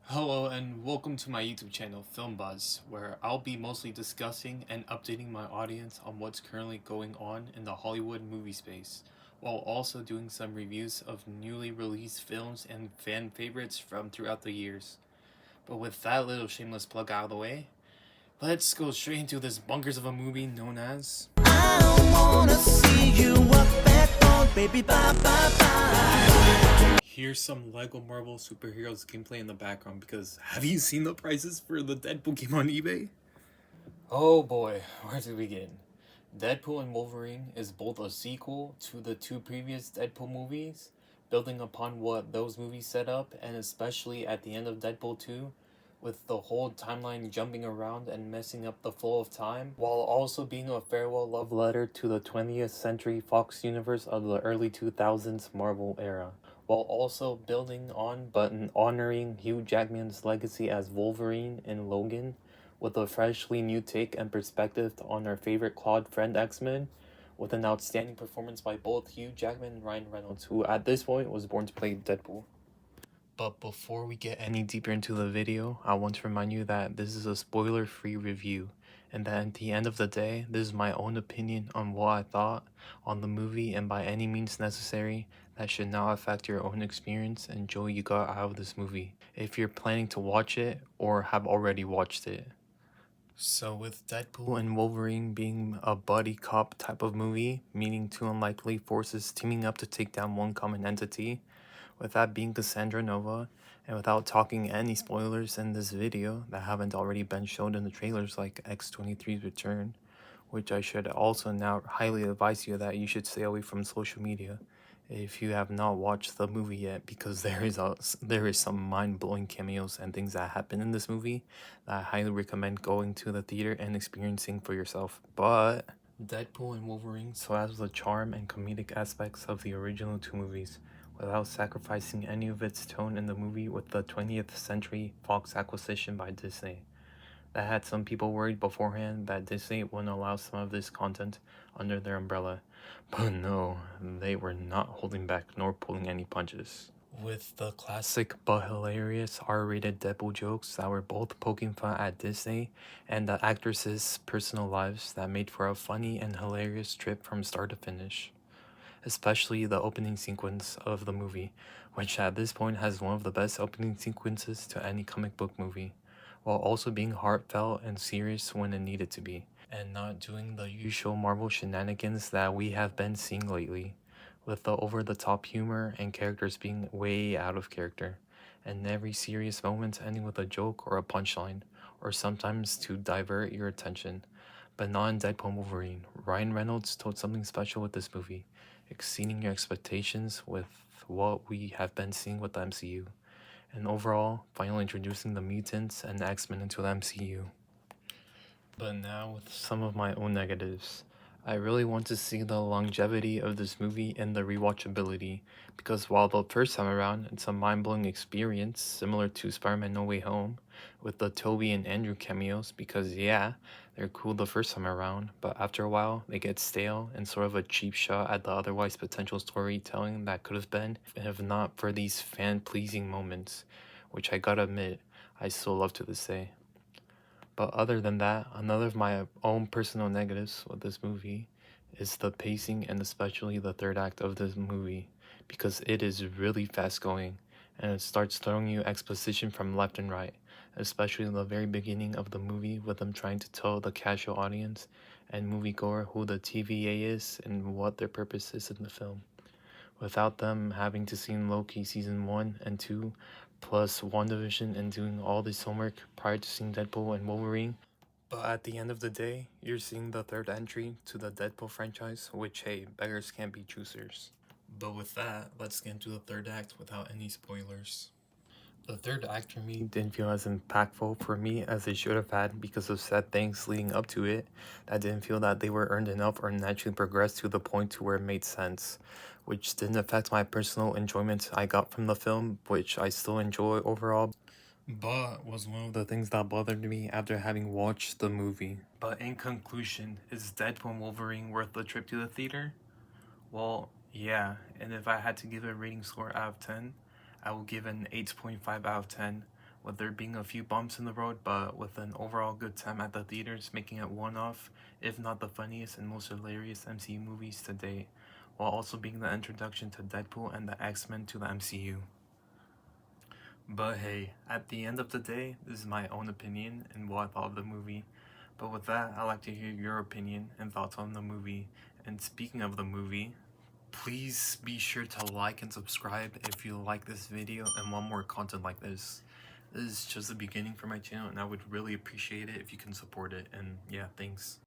Hello and welcome to my YouTube channel Film Buzz, where I'll be mostly discussing and updating my audience on what's currently going on in the Hollywood movie space, while also doing some reviews of newly released films and fan favorites from throughout the years. But with that little shameless plug out of the way, let's go straight into this bunkers of a movie known as I wanna see you up that wall, baby, bye, bye, bye. Here's some Lego Marvel superheroes gameplay in the background because have you seen the prices for the Deadpool game on eBay? Oh boy, where to begin? Deadpool and Wolverine is both a sequel to the two previous Deadpool movies, building upon what those movies set up, and especially at the end of Deadpool 2, with the whole timeline jumping around and messing up the flow of time, while also being a farewell love letter to the 20th century Fox universe of the early 2000s Marvel era, while also building on but honoring Hugh Jackman's legacy as Wolverine in Logan, with a freshly new take and perspective on our favorite Claude friend X-Men, with an outstanding performance by both Hugh Jackman and Ryan Reynolds, who at this point was born to play Deadpool. But before we get any deeper into the video, I want to remind you that this is a spoiler-free review, and that at the end of the day, this is my own opinion on what I thought on the movie, and by any means necessary, that should not affect your own experience and joy you got out of this movie, if you're planning to watch it or have already watched it. So with Deadpool and Wolverine being a buddy cop type of movie, meaning two unlikely forces teaming up to take down one common entity, with that being Cassandra Nova, and without talking any spoilers in this video that haven't already been shown in the trailers like X-23's return, which I should also now highly advise you that you should stay away from social media if you have not watched the movie yet, because there is some mind-blowing cameos and things that happen in this movie that I highly recommend going to the theater and experiencing for yourself. But Deadpool and Wolverine still has the charm and comedic aspects of the original two movies, without sacrificing any of its tone in the movie with the 20th Century Fox acquisition by Disney. That had some people worried beforehand that Disney wouldn't allow some of this content under their umbrella. But no, they were not holding back nor pulling any punches. With the classic but hilarious R-rated Deadpool jokes that were both poking fun at Disney and the actresses' personal lives that made for a funny and hilarious trip from start to finish. Especially the opening sequence of the movie, which at this point has one of the best opening sequences to any comic book movie, while also being heartfelt and serious when it needed to be, and not doing the usual Marvel shenanigans that we have been seeing lately, with the over-the-top humor and characters being way out of character, and every serious moment ending with a joke or a punchline, or sometimes to divert your attention. But not in Deadpool and Wolverine. Ryan Reynolds told something special with this movie, exceeding your expectations with what we have been seeing with the MCU, and overall, finally introducing the mutants and X-Men into the MCU. But now with some of my own negatives. I really want to see the longevity of this movie and the rewatchability, because while the first time around it's a mind-blowing experience similar to Spider-Man No Way Home, with the Tobey and Andrew cameos, because yeah, they're cool the first time around, but after a while they get stale and sort of a cheap shot at the otherwise potential storytelling that could have been, if not for these fan-pleasing moments, which I gotta admit, I still love to this day. But other than that, another of my own personal negatives with this movie is the pacing and especially the third act of this movie, because it is really fast going and it starts throwing you exposition from left and right, especially in the very beginning of the movie with them trying to tell the casual audience and moviegoer who the TVA is and what their purpose is in the film, without them having to see Loki season 1 and 2 plus WandaVision and doing all this homework prior to seeing Deadpool and Wolverine. But at the end of the day, you're seeing the third entry to the Deadpool franchise, which, hey, beggars can't be choosers. But with that, let's get into the third act without any spoilers. The third act for me didn't feel as impactful for me as it should have had because of sad things leading up to it. I didn't feel that they were earned enough or naturally progressed to the point to where it made sense, which didn't affect my personal enjoyment I got from the film, which I still enjoy overall, but was one of the things that bothered me after having watched the movie. But in conclusion, is Deadpool and Wolverine worth the trip to the theater? Well, yeah, and if I had to give a rating score out of 10, I will give an 8.5 out of 10, with there being a few bumps in the road, but with an overall good time at the theaters, making it one of, if not the funniest and most hilarious MCU movies to date, while also being the introduction to Deadpool and the X-Men to the MCU. But hey, at the end of the day, this is my own opinion and what I thought of the movie. But with that, I'd like to hear your opinion and thoughts on the movie. And speaking of the movie, please be sure to like and subscribe if you like this video and want more content like this. This is just the beginning for my channel, and I would really appreciate it if you can support it. And yeah, thanks.